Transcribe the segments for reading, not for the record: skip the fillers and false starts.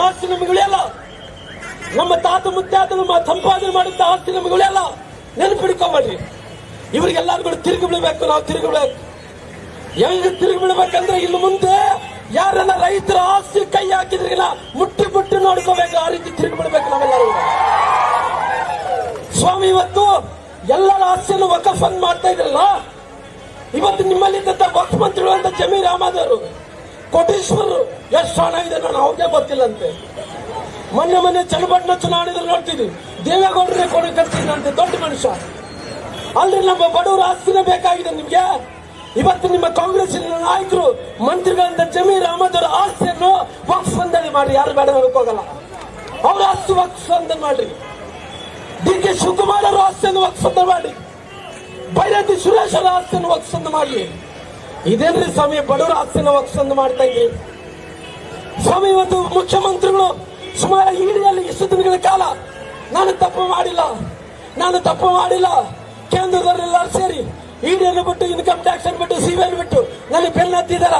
ಆಸ್ತಿ ನಮಗೆ ಉಳಿಯಲ್ಲ. ನಮ್ಮ ತಾತ ಮುತ್ತಾತರು ಸಂಪಾದನೆ ಮಾಡಿದ್ದ ಆಸ್ತಿ ನಮಗೆ ಉಳಿಯಲ್ಲ. ನೆನಪಿಡ್ಕೊಂಬಡ್ರಿ. ಇವರಿಗೆಲ್ಲರಿಗೂ ತಿರುಗಿ ಬಿಡಬೇಕು. ನಾವು ತಿರುಗಿ ಬಿಡಬೇಕು. ಹೆಂಗ್ ತಿರುಗಿ ಬಿಡಬೇಕಂದ್ರೆ ಇನ್ನು ಮುಂದೆ ಯಾರೆಲ್ಲ ರೈತರ ಆಸ್ತಿ ಕೈ ಹಾಕಿದ್ರಿಗಿನ ಮುಟ್ಟಿ ಮುಟ್ಟಿ ನೋಡ್ಕೋಬೇಕು. ಆ ರೀತಿ ತಿರುಗಿ ಬಿಡಬೇಕು ನಾವೆಲ್ಲರೂ. ಸ್ವಾಮಿ ಇವತ್ತು ಎಲ್ಲರ ಆಸ್ತಿಯನ್ನು ವಕಫ್ ಅಂದ್ ಮಾಡ್ತಾ ಇದ್ರಲ್ಲ. ಇವತ್ತು ನಿಮ್ಮಲ್ಲಿದ್ದಂತ ವಕ್ಫ್ ಮಂತ್ರಿಗಳು ಅಂತ ಜಮೀರ್ ಅಹಮದ್ ಅವರು ಕೋಟೇಶ್ವರರು ಎಷ್ಟು ಹಣ ಇದೆ ನಾನು ಅವ್ರಿಗೆ ಗೊತ್ತಿಲ್ಲಂತೆ. ಮೊನ್ನೆ ಚನ್ನಪಟ್ಟಣ ಚುನಾವಣೆಯಲ್ಲಿ ನೋಡ್ತಿದ್ವಿ. ದೇವೇಗೌಡರೇ ಕೊನೆ ಕರ್ತಿದ್ದಂತೆ ದೊಡ್ಡ ಮನುಷ್ಯ. ಅಲ್ಲಿ ನಮ್ಮ ಬಡವರ ಆಸ್ತಿನೇ ಬೇಕಾಗಿದೆ ನಿಮ್ಗೆ. ಇವತ್ತು ನಿಮ್ಮ ಕಾಂಗ್ರೆಸ್ ನಾಯಕರು ಮಂತ್ರಿಗಳಂತ ಜಮೀರ್ ಅಹಮದ್ ಅವರ ಆಸ್ತಿಯನ್ನು ವಕ್ಫ್ ಅಂದಲ್ಲಿ ಮಾಡ್ರಿ. ಯಾರು ಬೇಡ ಹೋಗಲ್ಲ. ಅವ್ರ ಆಸ್ತಿ ವಕ್ಫ್ ಅಂತ ಮಾಡ್ರಿ. DK ಶಿವಕುಮಾರ್ ಅವರ ಆಸ್ತಿಯನ್ನು ವಕ್ಫ್ ಅಂತ ಮಾಡಿ. ಬೈರತಿ ಸುರೇಶ್ ಅವರ ಆಸ್ತಿಯನ್ನು ವಕ್ಫ್ ಅಂತ ಮಾಡಲಿ. ಇದೇನ್ರಿ ಸ್ವಾಮಿ ಬಡವರ ಆಸ್ತಿಯನ್ನು ವಕ್ಫ್ ಅಂತ ಮಾಡ್ತಾ ಇದ್ರಿ ಸ್ವಾಮಿ. ಇವತ್ತು ಮುಖ್ಯಮಂತ್ರಿಗಳು ಸುಮಾರು ಈಡಿಯಲ್ಲಿ ಇಷ್ಟು ದಿನಗಳ ಕಾಲ ನಾನು ತಪ್ಪು ಮಾಡಿಲ್ಲ ಕೇಂದ್ರದವರೆಲ್ಲ ಸೇರಿ ಇಡಿಯನ್ನು ಬಿಟ್ಟು ಇನ್ಕಮ್ ಟ್ಯಾಕ್ಸ್ ಬಿಟ್ಟು CBI ಬಿಟ್ಟು ನನಗೆ ಬೆನ್ನು ಹತ್ತಿದಾರ.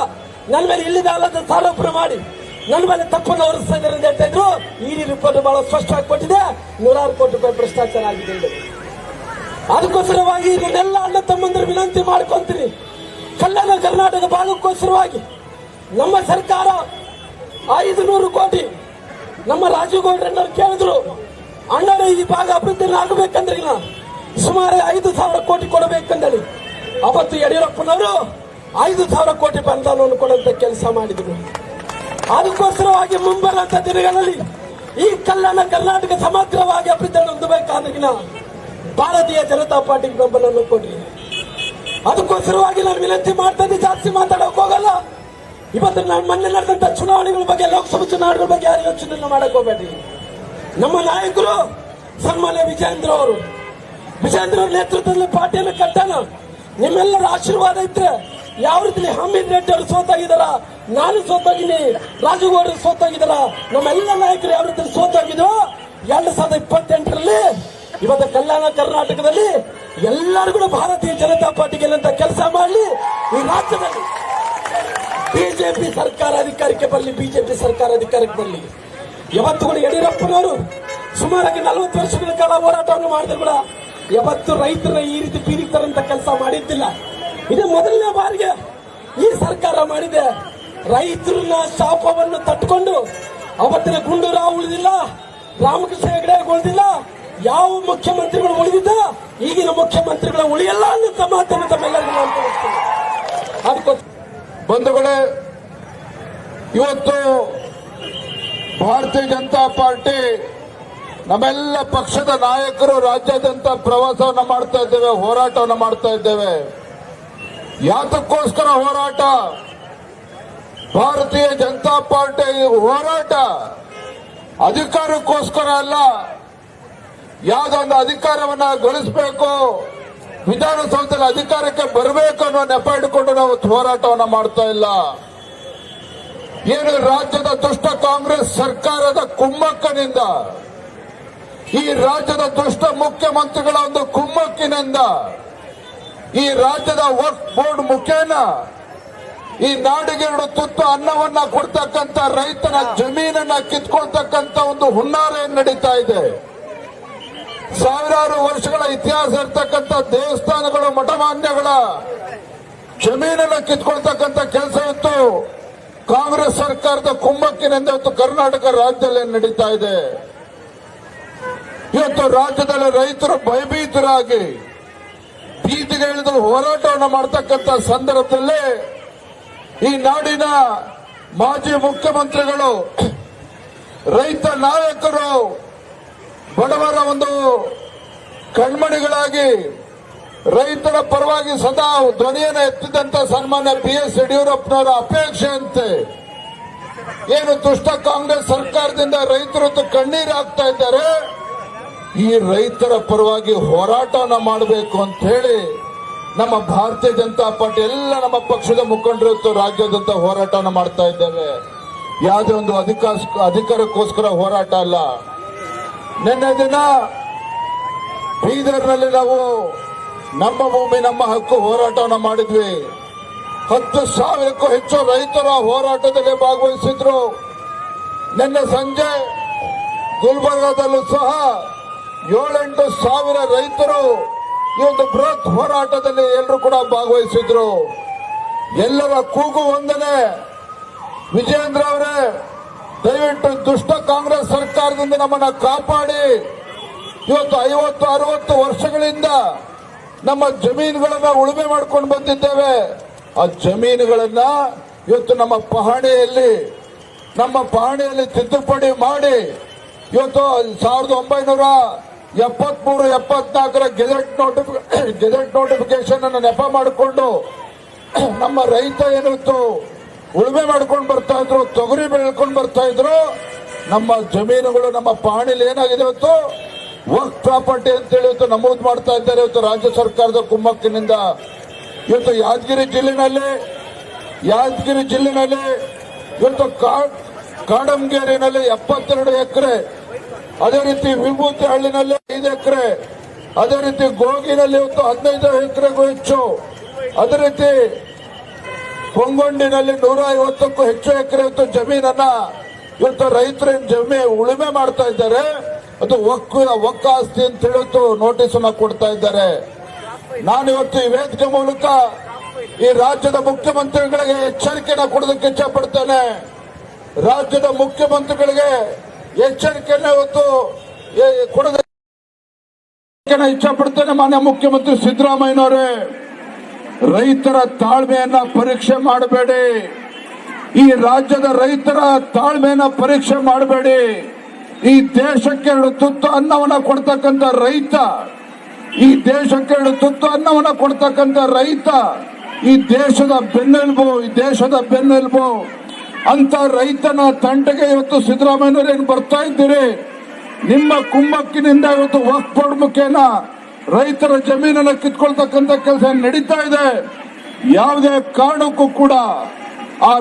ನನ್ನ ಮೇಲೆ ಇಲ್ಲಿದ ಅಲ್ಲದ ಆರೋಪ ಮಾಡಿ ನನ್ನ ಮೇಲೆ ತಪ್ಪನ್ನು ಹೊರಿಸ್ತಾ ಇದ್ದಾರೆ ಅಂತ ಹೇಳ್ತಾ ಇದ್ರು. ಇಡಿ ರಿಪೋರ್ಟ್ ಬಹಳ ಸ್ಪಷ್ಟವಾಗಿ ಕೊಟ್ಟಿದೆ. 100 ಕೋಟಿ ರೂಪಾಯಿ ಭ್ರಷ್ಟಾಚಾರ ಆಗಿದೆ. ಅದಕ್ಕೋಸ್ಕರವಾಗಿ ಇದನ್ನೆಲ್ಲ ಅಣ್ಣ ತಮ್ಮಂದ್ರೆ ವಿನಂತಿ ಮಾಡ್ಕೊಂತೀನಿ. ಕಲ್ಯಾಣ ಕರ್ನಾಟಕ ಭಾಗಕ್ಕೋಸ್ಕರವಾಗಿ ನಮ್ಮ ಸರ್ಕಾರ 500 ಕೋಟಿ ನಮ್ಮ ರಾಜುಗೌಡ್ರನ್ನವ್ರು ಕೇಳಿದ್ರು. ಅಣ್ಣನ ಈ ಭಾಗ ಅಭಿವೃದ್ಧಿ ಆಗಬೇಕಂದ್ರೆ ಸುಮಾರು 5,000 ಕೋಟಿ ಕೊಡಬೇಕಂದೇಳಿ ಅವತ್ತು ಯಡಿಯೂರಪ್ಪನವರು 5,000 ಕೋಟಿ ಅನುದಾನವನ್ನು ಕೊಡುವಂತ ಕೆಲಸ ಮಾಡಿದ್ರು. ಅದಕ್ಕೋಸ್ಕರವಾಗಿ ಮುಂಬರುವಂತ ದಿನಗಳಲ್ಲಿ ಈ ಕಲ್ಯಾಣ ಕರ್ನಾಟಕ ಸಮಗ್ರವಾಗಿ ಅಭಿವೃದ್ಧಿ ಹೊಂದಬೇಕಾದ್ರೆ ಭಾರತೀಯ ಜನತಾ ಪಾರ್ಟಿಗೆ ಬೆಂಬಲವನ್ನು ಕೊಡ್ರಿ. ಅದಕ್ಕೋಸ್ಕರವಾಗಿ ನಾನು ವಿನಂತಿ ಮಾಡ್ತಾ ಇದ್ದೆ. ಜಾಸ್ತಿ ಮಾತಾಡೋಕೆ ಹೋಗಲ್ಲ. ಇವತ್ತು ನಾನು ಮೊನ್ನೆ ನಡೆದಂತ ಚುನಾವಣೆಗಳ ಬಗ್ಗೆ, ಲೋಕಸಭಾ ಚುನಾವಣೆಗಳ ಬಗ್ಗೆ ಯಾರು ಯೋಚನೆ ಮಾಡಕ್ ಹೋಗ್ಬೇಡ್ರಿ. ನಮ್ಮ ನಾಯಕರು ಸನ್ಮಾನ್ಯ ವಿಜೇಂದ್ರ ಅವರು ನೇತೃತ್ವದಲ್ಲಿ ಪಾರ್ಟಿಯನ್ನು ಕಟ್ಟಾನ. ನಿಮ್ಮೆಲ್ಲರ ಆಶೀರ್ವಾದ ಇದ್ರೆ ಯಾವ ರೀತಿ ಹಮೀದ್ ರೆಡ್ಡಿ ಅವರು ಸೋತಾಗಿದಾರ, ನಾನು ಸೋತಾಗಿನಿ, ರಾಜುಗೌಡರು ಸೋತಾಗಿದಾರ, ನಮ್ಮೆಲ್ಲ ನಾಯಕರು ಯಾವ ರೀತಿ ಸೋತಾಗಿದ್ರು 2028ರಲ್ಲಿ ಇವತ್ತು ಕಲ್ಯಾಣ ಕರ್ನಾಟಕದಲ್ಲಿ ಎಲ್ಲರೂ ಕೂಡ ಭಾರತೀಯ ಜನತಾ ಪಾರ್ಟಿಗೆ ಕೆಲಸ ಮಾಡಲಿ. ಈ ರಾಜ್ಯದಲ್ಲಿ ಬಿಜೆಪಿ ಸರ್ಕಾರ ಅಧಿಕಾರಕ್ಕೆ ಬರಲಿ. ಯಾವತ್ತು ಕೂಡ ಯಡಿಯೂರಪ್ಪನವರು ಸುಮಾರಾಗಿ 40 ವರ್ಷಗಳ ಕಾಲ ಹೋರಾಟವನ್ನು ಮಾಡಿದ್ರು ಕೂಡ ಯಾವತ್ತು ರೈತರನ್ನ ಈ ರೀತಿ ಪೀಡಿತರಂತ ಕೆಲಸ ಮಾಡಿದ್ದಿಲ್ಲ. ಇದು ಮೊದಲನೇ ಬಾರಿಗೆ ಈ ಸರ್ಕಾರ ಮಾಡಿದೆ. ರೈತರನ್ನ ಶಾಪವನ್ನು ತಟ್ಟುಕೊಂಡು ಅವತ್ತಿನ ಗುಂಡೂರಾವ್ ಉಳಿದಿಲ್ಲ, ರಾಮಕೃಷ್ಣ ಹೆಗಡೆ ಉಳಿದಿಲ್ಲ, ಯಾವ ಮುಖ್ಯಮಂತ್ರಿಗಳು ಉಳಿದಿದ್ದ ಈಗಿನ ಮುಖ್ಯಮಂತ್ರಿಗಳು ಉಳಿಯಲ್ಲ ಅನ್ನೋ ಮಾತನ್ನು ತಮ್ಮೆಲ್ಲರಿಗೂ ನಾನು ತಿಳಿಸ್ತೀನಿ. ಬಂಧುಗಳೇ, ಇವತ್ತು ಭಾರತೀಯ ಜನತಾ ಪಾರ್ಟಿ ನಮ್ಮೆಲ್ಲ ಪಕ್ಷದ ನಾಯಕರು ರಾಜ್ಯಾದ್ಯಂತ ಪ್ರವಾಸವನ್ನು ಮಾಡ್ತಾ ಇದ್ದೇವೆ, ಹೋರಾಟವನ್ನು ಮಾಡ್ತಾ ಇದ್ದೇವೆ. ಯಾತಕ್ಕೋಸ್ಕರ ಹೋರಾಟ? ಭಾರತೀಯ ಜನತಾ ಪಾರ್ಟಿ ಹೋರಾಟ ಅಧಿಕಾರಕ್ಕೋಸ್ಕರ ಅಲ್ಲ. ಯಾವುದೊಂದು ಅಧಿಕಾರವನ್ನ ಗಳಿಸಬೇಕು, ವಿಧಾನಸೌಧದಲ್ಲಿ ಅಧಿಕಾರಕ್ಕೆ ಬರಬೇಕು ಅನ್ನೋ ನೆಪ ಇಟ್ಟುಕೊಂಡು ನಾವು ಹೋರಾಟವನ್ನು ಮಾಡ್ತಾ ಇಲ್ಲ. ಏನು ರಾಜ್ಯದ ದುಷ್ಟ ಕಾಂಗ್ರೆಸ್ ಸರ್ಕಾರದ ಕುಮ್ಮಕ್ಕನಿಂದ, ಈ ರಾಜ್ಯದ ದುಷ್ಟ ಮುಖ್ಯಮಂತ್ರಿಗಳ ಒಂದು ಕುಮ್ಮಕ್ಕಿನಿಂದ, ಈ ರಾಜ್ಯದ ವಕ್ಫ್ ಬೋರ್ಡ್ ಮುಖೇನ ಈ ನಾಡಿಗೆ 2 ತುತ್ತು ಅನ್ನವನ್ನ ಕೊಡ್ತಕ್ಕಂಥ ರೈತನ ಜಮೀನನ್ನ ಕಿತ್ಕೊಳ್ತಕ್ಕಂಥ ಒಂದು ಹುನ್ನಾರ ನಡೀತಾ ಇದೆ. ಸಾವಿರಾರು ವರ್ಷಗಳ ಇತಿಹಾಸ ಇರ್ತಕ್ಕಂಥ ದೇವಸ್ಥಾನಗಳು, ಮಠಮಾನ್ಯಗಳ ಜಮೀನನ್ನ ಕಿತ್ಕೊಳ್ತಕ್ಕಂಥ ಕೆಲಸ ಇತ್ತು ಕಾಂಗ್ರೆಸ್ ಸರ್ಕಾರದ ಕುಮ್ಮಕ್ಕಿನಿಂದ ಇವತ್ತು ಕರ್ನಾಟಕ ರಾಜ್ಯದಲ್ಲಿ ನಡೀತಾ ಇದೆ. ಇವತ್ತು ರಾಜ್ಯದಲ್ಲಿ ರೈತರು ಭಯಭೀತರಾಗಿ ಬೀದಿಗೆ ಇಳಿದು ಹೋರಾಟವನ್ನು ಮಾಡತಕ್ಕಂಥ ಸಂದರ್ಭದಲ್ಲಿ ಈ ನಾಡಿನ ಮಾಜಿ ಮುಖ್ಯಮಂತ್ರಿಗಳು, ರೈತ ನಾಯಕರು, ಬಡವರ ಒಂದು ಕಣ್ಮಣಿಗಳಾಗಿ ರೈತರ ಪರವಾಗಿ ಸದಾ ಧ್ವನಿಯನ್ನು ಎತ್ತಿದಂತ ಸನ್ಮಾನ್ಯ BS ಯಡಿಯೂರಪ್ಪನವರ ಅಪೇಕ್ಷೆಯಂತೆ ಏನು ದುಷ್ಟ ಕಾಂಗ್ರೆಸ್ ಸರ್ಕಾರದಿಂದ ರೈತರು ಕಣ್ಣೀರು ಹಾಕ್ತಾ ಇದ್ದಾರೆ, ಈ ರೈತರ ಪರವಾಗಿ ಹೋರಾಟವನ್ನು ಮಾಡಬೇಕು ಅಂತ ಹೇಳಿ ನಮ್ಮ ಭಾರತೀಯ ಜನತಾ ಪಾರ್ಟಿ ಎಲ್ಲ ನಮ್ಮ ಪಕ್ಷದ ಮುಖಂಡರು ರಾಜ್ಯಾದ್ಯಂತ ಹೋರಾಟವನ್ನು ಮಾಡ್ತಾ ಇದ್ದೇವೆ. ಯಾವುದೇ ಒಂದು ಅಧಿಕಾರಕ್ಕೋಸ್ಕರ ಹೋರಾಟ ಅಲ್ಲ. ನಿನ್ನೆ ದಿನ ಬೀದರ್ನಲ್ಲಿ ನಾವು ನಮ್ಮ ಭೂಮಿ ನಮ್ಮ ಹಕ್ಕು ಹೋರಾಟವನ್ನು ಮಾಡಿದ್ವಿ. 10,000ಕ್ಕೂ ಹೆಚ್ಚು ರೈತರ ಹೋರಾಟದಲ್ಲಿ ಭಾಗವಹಿಸಿದ್ರು. ನಿನ್ನೆ ಸಂಜೆ ಗುಲ್ಬರ್ಗಾದಲ್ಲೂ ಸಹ 7-8 ಸಾವಿರ ರೈತರು ಈ ಒಂದು ಬೃಹತ್ ಹೋರಾಟದಲ್ಲಿ ಎಲ್ಲರೂ ಕೂಡ ಭಾಗವಹಿಸಿದ್ರು. ಎಲ್ಲರ ಕೂಗು ಒಂದನೇ, ವಿಜೇಂದ್ರ ಅವರೇ ದಯವಿಟ್ಟು ದುಷ್ಟ ಕಾಂಗ್ರೆಸ್ ಸರ್ಕಾರದಿಂದ ನಮ್ಮನ್ನ ಕಾಪಾಡಿ. ಇವತ್ತು 50-60 ವರ್ಷಗಳಿಂದ ನಮ್ಮ ಜಮೀನುಗಳನ್ನ ಉಳುಮೆ ಮಾಡ್ಕೊಂಡು ಬಂದಿದ್ದೇವೆ. ಆ ಜಮೀನುಗಳನ್ನ ಇವತ್ತು ನಮ್ಮ ಪಹಣಿಯಲ್ಲಿ ತಿದ್ದುಪಡಿ ಮಾಡಿ ಇವತ್ತು 1973-74 ಗೆಜೆಟ್ ನೋಟಿಫಿಕೇಶನ್ ಅನ್ನು ನೆಪ ಮಾಡಿಕೊಂಡು ನಮ್ಮ ರೈತ ಏನಿತ್ತು ಉಳುಮೆ ಮಾಡ್ಕೊಂಡು ಬರ್ತಾ ಇದ್ರು, ತೊಗರಿ ಬೆಳ್ಕೊಂಡು ಬರ್ತಾ ಇದ್ರು. ನಮ್ಮ ಜಮೀನುಗಳು ನಮ್ಮ ಪಹಣಿಲಿ ಏನಾಗಿದೆ ಇವತ್ತು ವರ್ಕ್ ಪ್ರಾಪರ್ಟಿ ಅಂತೇಳಿ ಇವತ್ತು ನಮೂದು ಮಾಡ್ತಾ ಇದ್ದಾರೆ. ಇವತ್ತು ರಾಜ್ಯ ಸರ್ಕಾರದ ಕುಮ್ಮಕ್ಕಿನಿಂದ ಇವತ್ತು ಯಾದಗಿರಿ ಜಿಲ್ಲೆನಲ್ಲಿ ಇವತ್ತು ಕಾಡಂಗೇರಿನಲ್ಲಿ 72 ಎಕರೆ, ಅದೇ ರೀತಿ ವಿಭೂತಿ ಹಳ್ಳಿನಲ್ಲಿ 5 ಎಕರೆ, ಅದೇ ರೀತಿ ಗೋಗಿನಲ್ಲಿ ಇವತ್ತು 15 ಎಕರೆಗೂ ಹೆಚ್ಚು, ಅದೇ ರೀತಿ ಕೊಂಗೊಂಡಿನಲ್ಲಿ 150ಕ್ಕೂ ಹೆಚ್ಚು ಎಕರೆ ಇವತ್ತು ಜಮೀನನ್ನ ಇವತ್ತು ರೈತರ ಉಳುಮೆ ಮಾಡ್ತಾ ಇದ್ದಾರೆ. ಅದು ಒಕ್ಕ ಆಸ್ತಿ ಅಂತ ಹೇಳಿ ನೋಟಿಸ್ ಅನ್ನ ಕೊಡ್ತಾ ಇದ್ದಾರೆ. ನಾನಿವತ್ತು ಈ ವೇದಿಕೆ ಮೂಲಕ ಈ ರಾಜ್ಯದ ಮುಖ್ಯಮಂತ್ರಿಗಳಿಗೆ ಎಚ್ಚರಿಕೆನ ಕೊಡೋದಕ್ಕೆ ಇಚ್ಛೆ ಪಡ್ತೇನೆ. ರಾಜ್ಯದ ಮುಖ್ಯಮಂತ್ರಿಗಳಿಗೆ ಎಚ್ಚರಿಕೆನ ಇವತ್ತು ಕೊಡೋದಕ್ಕೆ ಇಚ್ಛೆ ಪಡ್ತೇನೆ. ಮಾನ್ಯ ಮುಖ್ಯಮಂತ್ರಿ ಸಿದ್ದರಾಮಯ್ಯನವರೇ, ರೈತರ ತಾಳ್ಮೆಯನ್ನ ಪರೀಕ್ಷೆ ಮಾಡಬೇಡಿ. ಈ ರಾಜ್ಯದ ರೈತರ ತಾಳ್ಮೆಯನ್ನ ಪರೀಕ್ಷೆ ಮಾಡಬೇಡಿ. ಈ ದೇಶಕ್ಕೆ 2 ತುತ್ತು ಅನ್ನವನ್ನ ಕೊಡ್ತಕ್ಕಂಥ ರೈತ, ಈ ದೇಶಕ್ಕೆ 2 ತುತ್ತು ಅನ್ನವನ್ನ ಕೊಡ್ತಕ್ಕಂಥ ರೈತ ಈ ದೇಶದ ಬೆನ್ನೆಲುಬು ಅಂತ ರೈತನ ತಂಟೆಗೆ ಇವತ್ತು ಸಿದ್ದರಾಮಯ್ಯನವರು ಏನು ಬರ್ತಾ ಇದ್ದೀರಿ? ನಿಮ್ಮ ಕುಮ್ಮಕ್ಕಿನಿಂದ ಇವತ್ತು ವಕ್ಫ್ ಬೋರ್ಡ್ ಮುಖೇನ ರೈತರ ಜಮೀನನ್ನು ಕಿತ್ಕೊಳ್ತಕ್ಕಂಥ ಕೆಲಸ ನಡೀತಾ ಇದೆ. ಯಾವುದೇ ಕಾರಣಕ್ಕೂ ಕೂಡ ಆ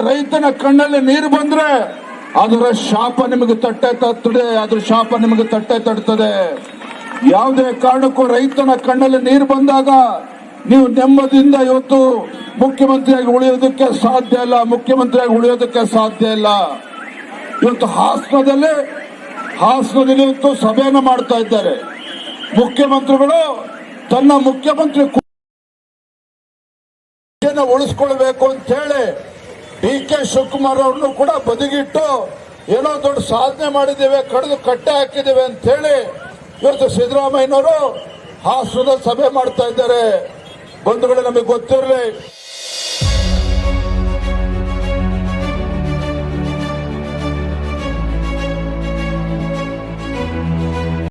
ರೈತನ ಕಣ್ಣಲ್ಲಿ ನೀರು ಬಂದ್ರೆ ಅದರ ಶಾಪ ನಿಮಗೆ ತಟ್ಟೆ ತಡ್ತದೆ. ಯಾವುದೇ ಕಾರಣಕ್ಕೂ ರೈತನ ಕಣ್ಣಲ್ಲಿ ನೀರು ಬಂದಾಗ ನೀವು ನೆಮ್ಮದಿಯಿಂದ ಇವತ್ತು ಮುಖ್ಯಮಂತ್ರಿಯಾಗಿ ಉಳಿಯೋದಕ್ಕೆ ಸಾಧ್ಯ ಇಲ್ಲ. ಇವತ್ತು ಹಾಸನದಲ್ಲಿ ಇವತ್ತು ಸಭೆಯನ್ನು ಮಾಡ್ತಾ ಇದ್ದಾರೆ. ಮುಖ್ಯಮಂತ್ರಿಗಳು ತನ್ನ ಮುಖ್ಯಮಂತ್ರಿ ಉಳಿಸ್ಕೊಳ್ಬೇಕು ಅಂತ ಹೇಳಿ DK ಶಿವಕುಮಾರ್ ಅವ್ರನ್ನು ಕೂಡ ಬದಿಗಿಟ್ಟು ಏನೋ ದೊಡ್ಡ ಸಾಧನೆ ಮಾಡಿದ್ದೇವೆ, ಕಡಿದು ಕಟ್ಟೆ ಹಾಕಿದ್ದೇವೆ ಅಂತ ಹೇಳಿ ಇವತ್ತು ಸಿದ್ದರಾಮಯ್ಯನವರು ಹಾಸನದಲ್ಲಿ ಸಭೆ ಮಾಡ್ತಾ ಇದ್ದಾರೆ. ಬಂಧುಗಳೇ, ನಮಗೆ ಗೊತ್ತಿರಲಿ